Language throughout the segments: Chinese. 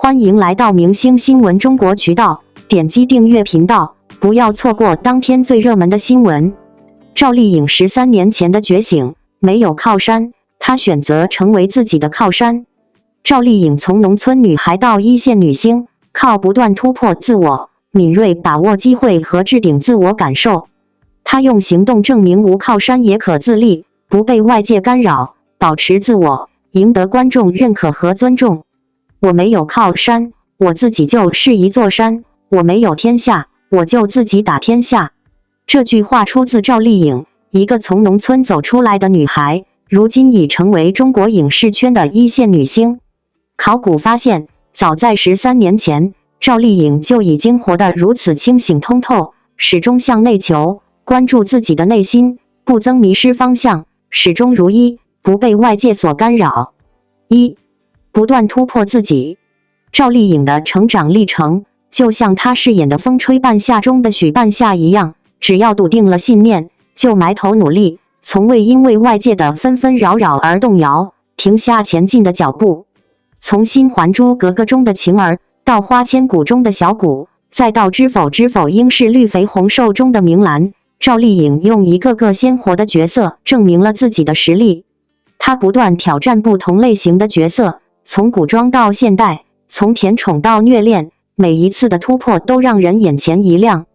欢迎来到明星新闻中国渠道，点击订阅频道，不要错过当天最热门的新闻。赵丽颖13年前的觉醒，没有靠山，她选择成为自己的靠山。赵丽颖从农村女孩到一线女星，靠不断突破自我，敏锐把握机会和置顶自我感受。她用行动证明无靠山也可自立，不被外界干扰，保持自我，赢得观众认可和尊重。我没有靠山，我自己就是一座山；我没有天下，我就自己打天下。这句话出自赵丽颖，一个从农村走出来的女孩，如今已成为中国影视圈的一线女星。考古发现，早在13年前，赵丽颖就已经活得如此清醒通透，始终向内求，关注自己的内心，不曾迷失方向，始终如一，不被外界所干扰。不断突破自己。赵丽颖的成长历程，就像她饰演的《风吹半夏》中的许半夏一样，只要笃定了信念，就埋头努力，从未因为外界的纷纷扰扰而动摇，停下前进的脚步。从《新还珠格格》中的晴儿，到《花千骨》中的小骨，再到《知否知否应是绿肥红瘦》中的明兰，赵丽颖用一个个鲜活的角色证明了自己的实力。她不断挑战不同类型的角色，从古装到现代，从甜宠到虐恋，每一次的突破都让人眼前一亮。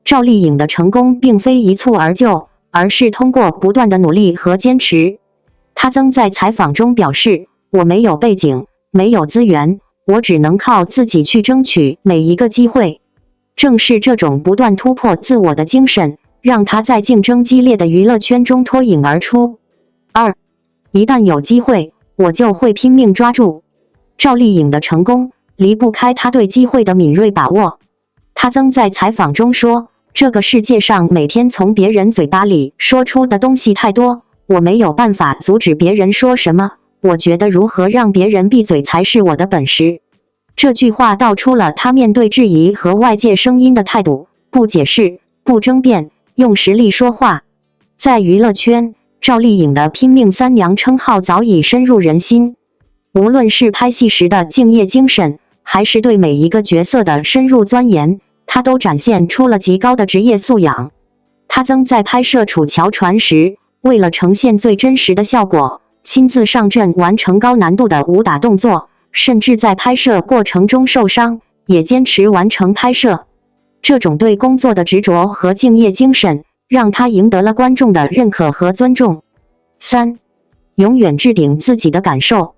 赵丽颖的成功并非一蹴而就，而是通过不断的努力和坚持。她曾在采访中表示，我没有背景，没有资源，我只能靠自己去争取每一个机会。正是这种不断突破自我的精神，让她在竞争激烈的娱乐圈中脱颖而出。一旦有机会，我就会拼命抓住。赵丽颖的成功离不开她对机会的敏锐把握。她曾在采访中说，这个世界上每天从别人嘴巴里说出的东西太多，我没有办法阻止别人说什么，我觉得如何让别人闭嘴才是我的本事。这句话道出了她面对质疑和外界声音的态度，不解释，不争辩，用实力说话。在娱乐圈，赵丽颖的拼命三娘称号早已深入人心。无论是拍戏时的敬业精神，还是对每一个角色的深入钻研，她都展现出了极高的职业素养。她曾在拍摄《楚乔传》时，为了呈现最真实的效果，亲自上阵完成高难度的武打动作，甚至在拍摄过程中受伤，也坚持完成拍摄。这种对工作的执着和敬业精神，让她赢得了观众的认可和尊重。永远置顶自己的感受。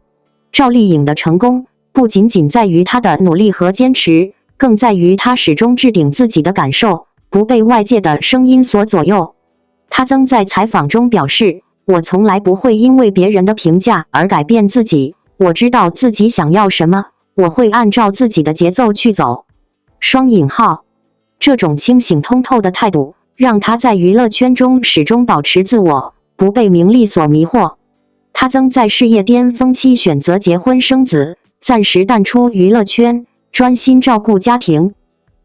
赵丽颖的成功不仅仅在于她的努力和坚持，更在于她始终置顶自己的感受，不被外界的声音所左右。她曾在采访中表示，我从来不会因为别人的评价而改变自己，我知道自己想要什么，我会按照自己的节奏去走。这种清醒通透的态度，让她在娱乐圈中始终保持自我，不被名利所迷惑。她曾在事业巅峰期选择结婚生子，暂时淡出娱乐圈，专心照顾家庭。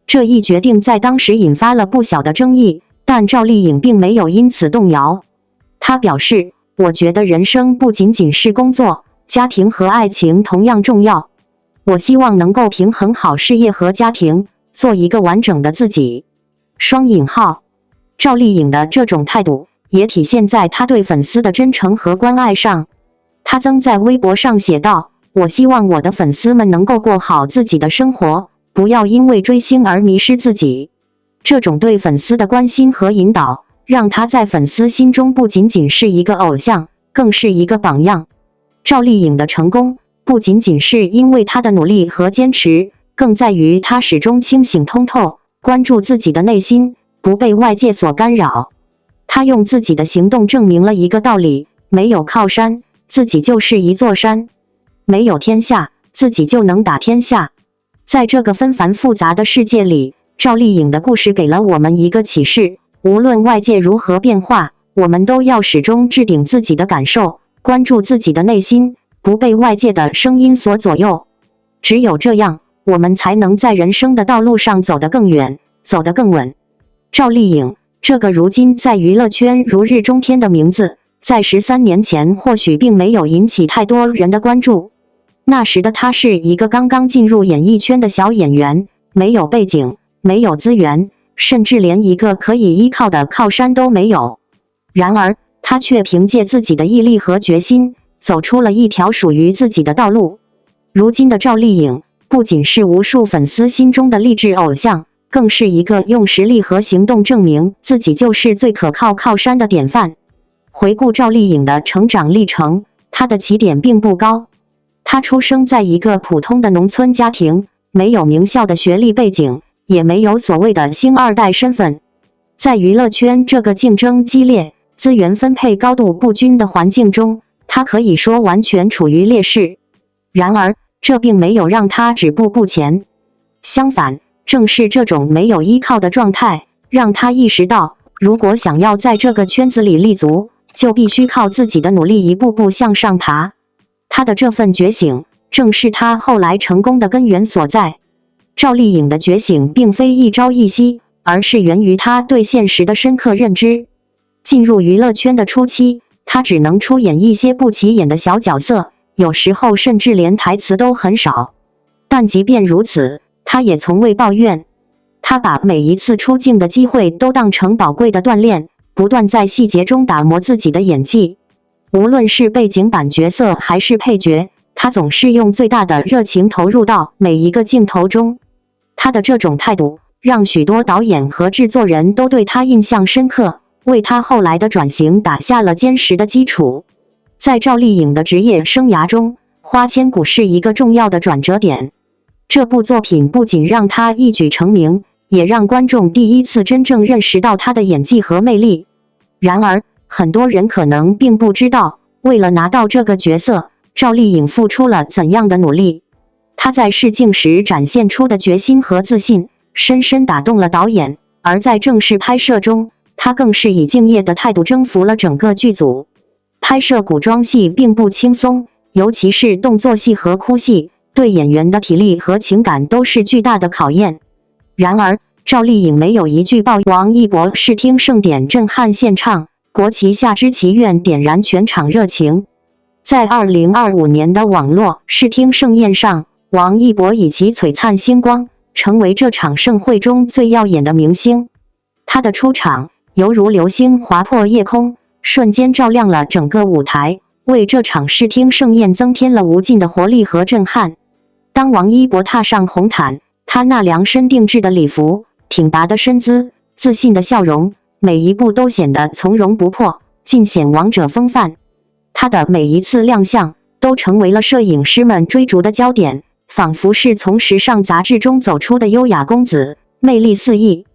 这一决定在当时引发了不小的争议，但赵丽颖并没有因此动摇。她表示，我觉得人生不仅仅是工作，家庭和爱情同样重要。我希望能够平衡好事业和家庭，做一个完整的自己。赵丽颖的这种态度也体现在她对粉丝的真诚和关爱上。她曾在微博上写道，我希望我的粉丝们能够过好自己的生活，不要因为追星而迷失自己。这种对粉丝的关心和引导，让她在粉丝心中不仅仅是一个偶像，更是一个榜样。赵丽颖的成功不仅仅是因为她的努力和坚持，更在于她始终清醒通透，关注自己的内心，不被外界所干扰。她用自己的行动证明了一个道理，没有靠山，自己就是一座山；没有天下，自己就能打天下。在这个纷繁复杂的世界里，赵丽颖的故事给了我们一个启示，无论外界如何变化，我们都要始终置顶自己的感受，关注自己的内心，不被外界的声音所左右。只有这样，我们才能在人生的道路上走得更远，走得更稳。赵丽颖，这个如今在娱乐圈如日中天的名字，在13年前或许并没有引起太多人的关注。那时的他是一个刚刚进入演艺圈的小演员，没有背景，没有资源，甚至连一个可以依靠的靠山都没有。然而，他却凭借自己的毅力和决心，走出了一条属于自己的道路。如今的赵丽颖，不仅是无数粉丝心中的励志偶像，更是一个用实力和行动证明自己就是最可靠靠山的典范。回顾赵丽颖的成长历程，她的起点并不高。她出生在一个普通的农村家庭，没有名校的学历背景，也没有所谓的星二代身份。在娱乐圈这个竞争激烈、资源分配高度不均的环境中，她可以说完全处于劣势。然而，这并没有让她止步不前。相反，正是这种没有依靠的状态，让她意识到，如果想要在这个圈子里立足，就必须靠自己的努力一步步向上爬。她的这份觉醒，正是她后来成功的根源所在。赵丽颖的觉醒并非一朝一夕，而是源于她对现实的深刻认知。进入娱乐圈的初期，她只能出演一些不起眼的小角色，有时候甚至连台词都很少。但即便如此，她也从未抱怨。她把每一次出镜的机会都当成宝贵的锻炼，不断在细节中打磨自己的演技。无论是背景板角色还是配角，她总是用最大的热情投入到每一个镜头中。她的这种态度，让许多导演和制作人都对她印象深刻，为她后来的转型打下了坚实的基础。在赵丽颖的职业生涯中，《花千骨》是一个重要的转折点。这部作品不仅让她一举成名，也让观众第一次真正认识到她的演技和魅力。然而，很多人可能并不知道，为了拿到这个角色，赵丽颖付出了怎样的努力。她在试镜时展现出的决心和自信，深深打动了导演，而在正式拍摄中，她更是以敬业的态度征服了整个剧组。拍摄古装戏并不轻松，尤其是动作戏和哭戏，对演员的体力和情感都是巨大的考验。然而，赵丽颖没有一句抱怨。王一博视听盛典震撼现场，国旗下知棋院点燃全场热情。在2025年的网络视听盛宴上，王一博以其璀璨星光，成为这场盛会中最耀眼的明星。他的出场犹如流星划破夜空，瞬间照亮了整个舞台，为这场视听盛宴增添了无尽的活力和震撼。当王一博踏上红毯，他那量身定制的礼服、挺拔的身姿、自信的笑容，每一步都显得从容不迫，尽显王者风范。他的每一次亮相都成为了摄影师们追逐的焦点，仿佛是从时尚杂志中走出的优雅公子，魅力四溢。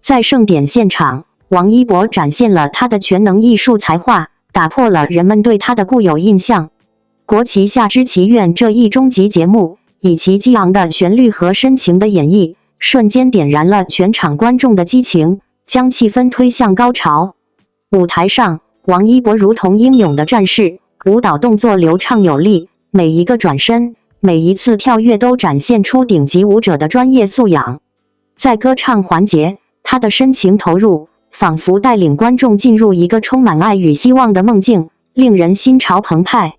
在盛典现场，王一博展现了他的全能艺术才华，打破了人们对他的固有印象。国旗下知棋院这一终极节目，以其激昂的旋律和深情的演绎，瞬间点燃了全场观众的激情，将气氛推向高潮。舞台上，王一博如同英勇的战士，舞蹈动作流畅有力，每一个转身，每一次跳跃都展现出顶级舞者的专业素养。在歌唱环节，他的深情投入，仿佛带领观众进入一个充满爱与希望的梦境，令人心潮澎湃。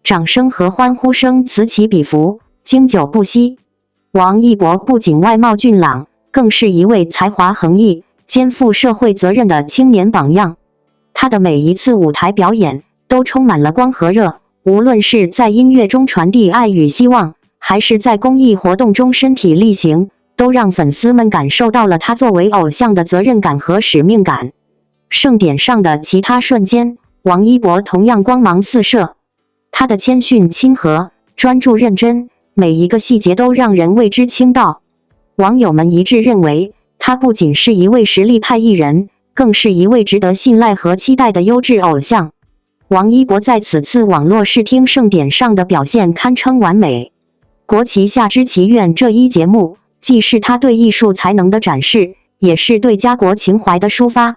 掌声和欢呼声此起彼伏，经久不息。王一博不仅外貌俊朗，更是一位才华横溢、肩负社会责任的青年榜样。他的每一次舞台表演都充满了光和热，无论是在音乐中传递爱与希望，还是在公益活动中身体力行，都让粉丝们感受到了他作为偶像的责任感和使命感。盛典上的其他瞬间，王一博同样光芒四射。他的谦逊亲和、专注认真，每一个细节都让人为之倾倒。网友们一致认为，他不仅是一位实力派艺人，更是一位值得信赖和期待的优质偶像。王一博在此次网络视听盛典上的表现堪称完美。国旗下知棋院这一节目，既是他对艺术才能的展示，也是对家国情怀的抒发。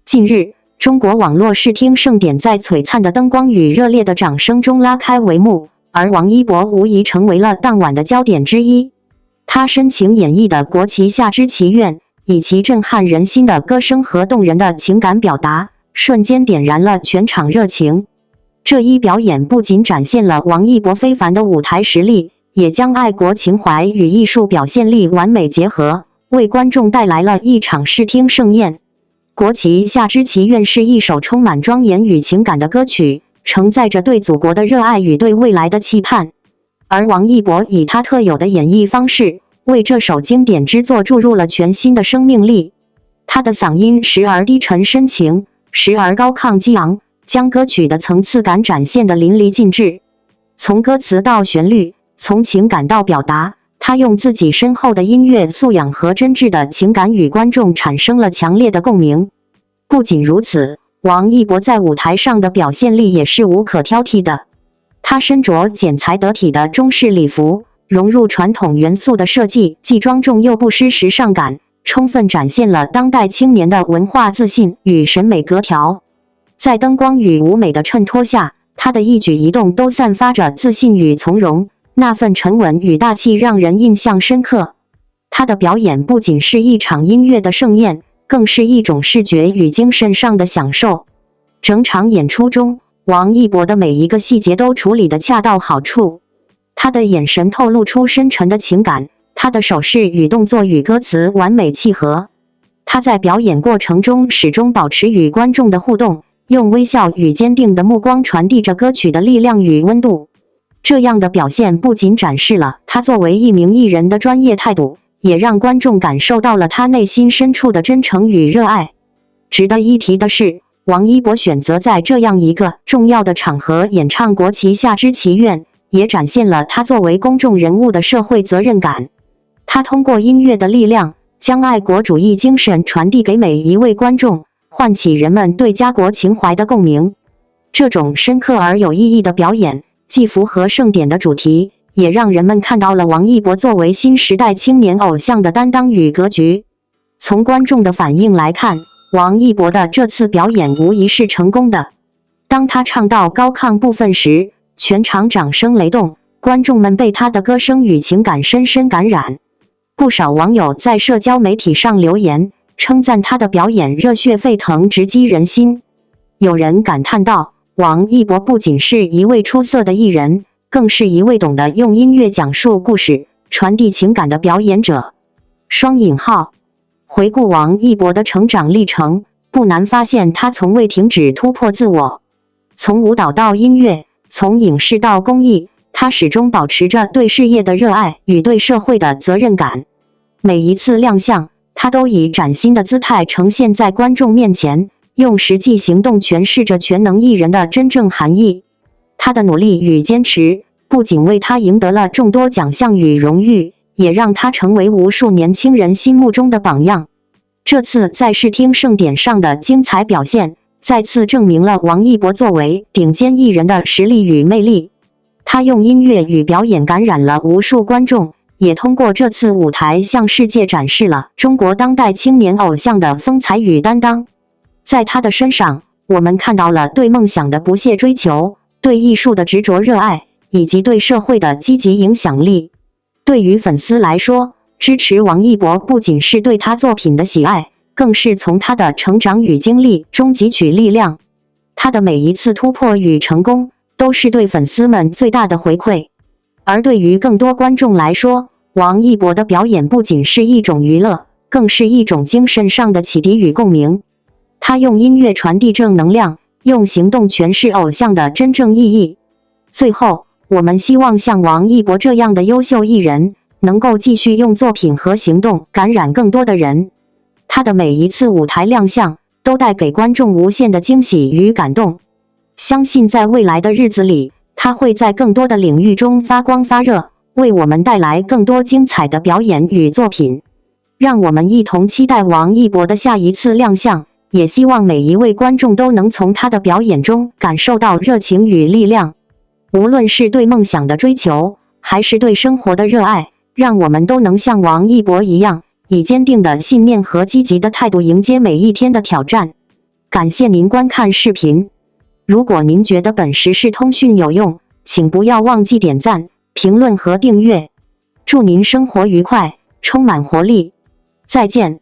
近日，中国网络视听盛典在璀璨的灯光与热烈的掌声中拉开帷幕，而王一博无疑成为了当晚的焦点之一。他深情演绎的国旗下知棋院，以其震撼人心的歌声和动人的情感表达，瞬间点燃了全场热情。这一表演不仅展现了王一博非凡的舞台实力，也将爱国情怀与艺术表现力完美结合，为观众带来了一场视听盛宴。国旗下之祈愿是一首充满庄严与情感的歌曲，承载着对祖国的热爱与对未来的期盼。而王一博以他特有的演绎方式，为这首经典之作注入了全新的生命力。他的嗓音时而低沉深情，时而高亢激昂，将歌曲的层次感展现得淋漓尽致。从歌词到旋律，从情感到表达，他用自己深厚的音乐素养和真挚的情感与观众产生了强烈的共鸣。不仅如此，王一博在舞台上的表现力也是无可挑剔的。他身着剪裁得体的中式礼服，融入传统元素的设计，既庄重又不失时尚感，充分展现了当代青年的文化自信与审美格调。在灯光与舞美的衬托下，他的一举一动都散发着自信与从容，那份沉稳与大气让人印象深刻。他的表演不仅是一场音乐的盛宴，更是一种视觉与精神上的享受。整场演出中，王一博的每一个细节都处理得恰到好处。他的眼神透露出深沉的情感，他的手势与动作与歌词完美契合。他在表演过程中始终保持与观众的互动，用微笑与坚定的目光传递着歌曲的力量与温度。这样的表现不仅展示了他作为一名艺人的专业态度，也让观众感受到了他内心深处的真诚与热爱。值得一提的是，王一博选择在这样一个重要的场合演唱《国旗下之祈愿》，也展现了他作为公众人物的社会责任感。他通过音乐的力量，将爱国主义精神传递给每一位观众，唤起人们对家国情怀的共鸣。这种深刻而有意义的表演，既符合盛典的主题，也让人们看到了王一博作为新时代青年偶像的担当与格局。从观众的反应来看，王一博的这次表演无疑是成功的。当他唱到高亢部分时，全场掌声雷动，观众们被他的歌声与情感深深感染。不少网友在社交媒体上留言，称赞他的表演热血沸腾，直击人心。有人感叹道：“王一博不仅是一位出色的艺人，更是一位懂得用音乐讲述故事、传递情感的表演者。”双引号。回顾王一博的成长历程，不难发现他从未停止突破自我。从舞蹈到音乐，从影视到公益，他始终保持着对事业的热爱与对社会的责任感。每一次亮相，他都以崭新的姿态呈现在观众面前，用实际行动诠释着全能艺人的真正含义。他的努力与坚持，不仅为他赢得了众多奖项与荣誉，也让他成为无数年轻人心目中的榜样。这次在视听盛典上的精彩表现，再次证明了王一博作为顶尖艺人的实力与魅力。他用音乐与表演感染了无数观众，也通过这次舞台向世界展示了中国当代青年偶像的风采与担当。在他的身上，我们看到了对梦想的不懈追求，对艺术的执着热爱，以及对社会的积极影响力。对于粉丝来说，支持王一博不仅是对他作品的喜爱，更是从他的成长与经历中汲取力量。他的每一次突破与成功，都是对粉丝们最大的回馈。而对于更多观众来说，王一博的表演不仅是一种娱乐，更是一种精神上的启迪与共鸣。他用音乐传递正能量，用行动诠释偶像的真正意义。最后，我们希望像王一博这样的优秀艺人，能够继续用作品和行动感染更多的人。他的每一次舞台亮相，都带给观众无限的惊喜与感动。相信在未来的日子里，他会在更多的领域中发光发热，为我们带来更多精彩的表演与作品。让我们一同期待王一博的下一次亮相，也希望每一位观众都能从他的表演中感受到热情与力量。无论是对梦想的追求，还是对生活的热爱，让我们都能像王一博一样，以坚定的信念和积极的态度迎接每一天的挑战。感谢您观看视频。如果您觉得本时事通讯有用，请不要忘记点赞、评论和订阅。祝您生活愉快，充满活力。再见。